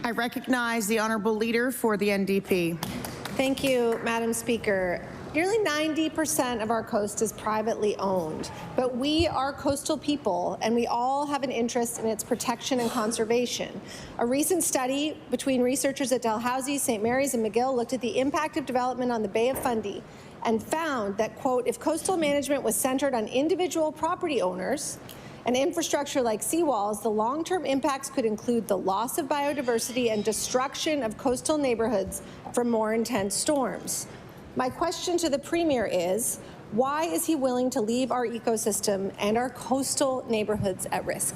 I recognize the honourable leader for the NDP. Thank you, Madam Speaker. Nearly 90% of our coast is privately owned, but we are coastal people and we all have an interest in its protection and conservation. A recent study between researchers at Dalhousie, St. Mary's and McGill looked at the impact of development on the Bay of Fundy and found that, quote, if coastal management was centred on individual property owners and infrastructure like seawalls, the long-term impacts could include the loss of biodiversity and destruction of coastal neighbourhoods from more intense storms. My question to the Premier is, why is he willing to leave our ecosystem and our coastal neighbourhoods at risk?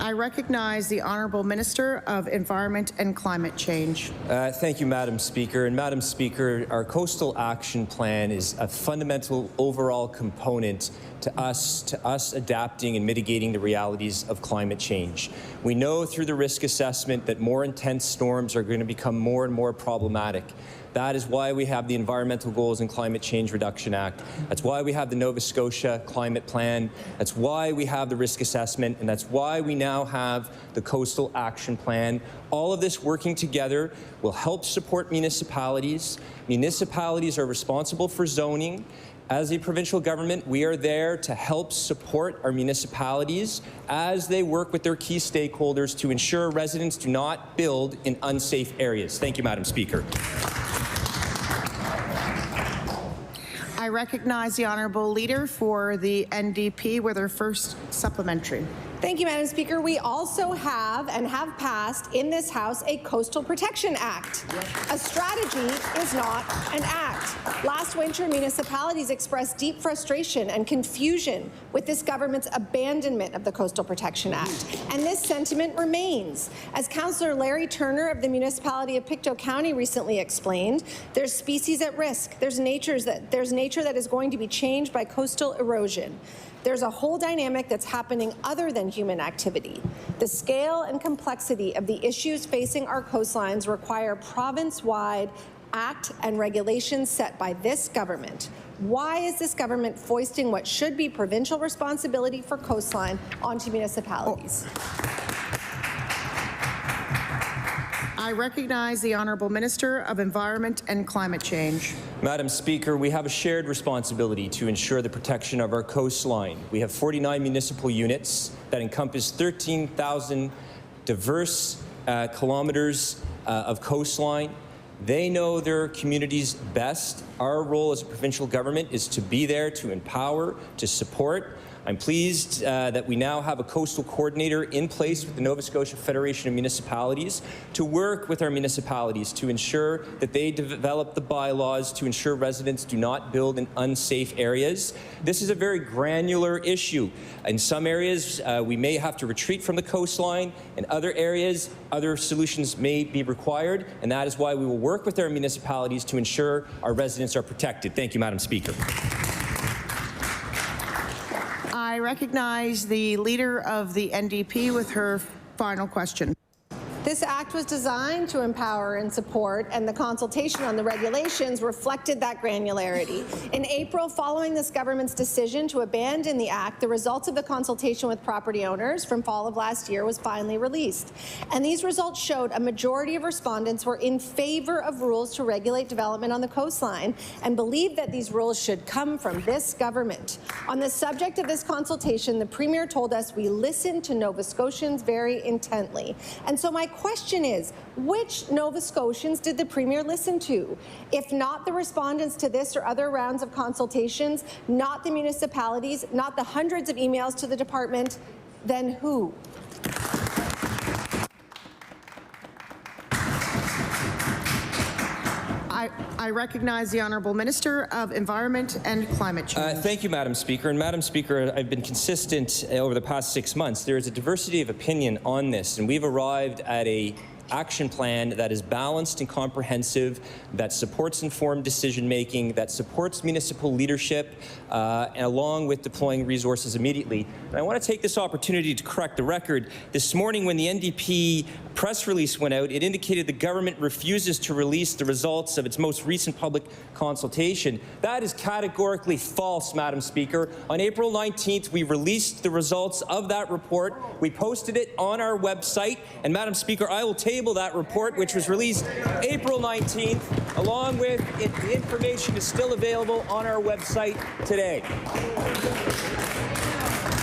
I recognize the Honourable Minister of Environment and Climate Change. Thank you, Madam Speaker. And Madam Speaker, our Coastal Action Plan is a fundamental overall component to us adapting and mitigating the realities of climate change. We know through the risk assessment that more intense storms are going to become more and more problematic. That is why we have the Environmental Goals and Climate Change Reduction Act. That's why we have the Nova Scotia Climate Plan. That's why we have the risk assessment, and that's why we now have the Coastal Action Plan. All of this working together will help support municipalities. Municipalities are responsible for zoning. As a provincial government, we are there to help support our municipalities as they work with their key stakeholders to ensure residents do not build in unsafe areas. Thank you, Madam Speaker. I recognize the Honourable Leader for the NDP with her first supplementary. Thank you, Madam Speaker. We also have and have passed in this House a Coastal Protection Act. A strategy is not an act. Last winter, municipalities expressed deep frustration and confusion with this government's abandonment of the Coastal Protection Act. And this sentiment remains. As Councillor Larry Turner of the municipality of Pictou County recently explained, there's species at risk. There's nature that is going to be changed by coastal erosion. There's a whole dynamic that's happening other than human activity. The scale and complexity of the issues facing our coastlines require province-wide act and regulations set by this government. Why is this government foisting what should be provincial responsibility for coastline onto municipalities? I recognize the Honourable Minister of Environment and Climate Change. Madam Speaker, we have a shared responsibility to ensure the protection of our coastline. We have 49 municipal units that encompass 13,000 diverse kilometres of coastline. They know their communities best. Our role as a provincial government is to be there to empower, to support. I'm pleased that we now have a coastal coordinator in place with the Nova Scotia Federation of Municipalities to work with our municipalities to ensure that they develop the bylaws to ensure residents do not build in unsafe areas. This is a very granular issue. In some areas, we may have to retreat from the coastline. In other areas, other solutions may be required, and that is why we will work with our municipalities to ensure our residents are protected. Thank you, Madam Speaker. I recognize the Leader of the NDP with her final question. This act was designed to empower and support, and the consultation on the regulations reflected that granularity. In April, following this government's decision to abandon the act, the results of the consultation with property owners from fall of last year was finally released. And these results showed a majority of respondents were in favour of rules to regulate development on the coastline and believed that these rules should come from this government. On the subject of this consultation, the Premier told us we listened to Nova Scotians very intently. And so my question is, which Nova Scotians did the Premier listen to? If not the respondents to this or other rounds of consultations, not the municipalities, not the hundreds of emails to the department, then who? I recognize the Honourable Minister of Environment and Climate Change. Thank you, Madam Speaker. And Madam Speaker, I've been consistent over the past 6 months. There is a diversity of opinion on this, and we've arrived at a action plan that is balanced and comprehensive, that supports informed decision-making, that supports municipal leadership, and along with deploying resources immediately. And I want to take this opportunity to correct the record. This morning, when the NDP press release went out, it indicated the government refuses to release the results of its most recent public consultation. That is categorically false, Madam Speaker. On April 19th, we released the results of that report. We posted it on our website, and Madam Speaker, I will table that report, which was released April 19th, along with it. The information is still available on our website today.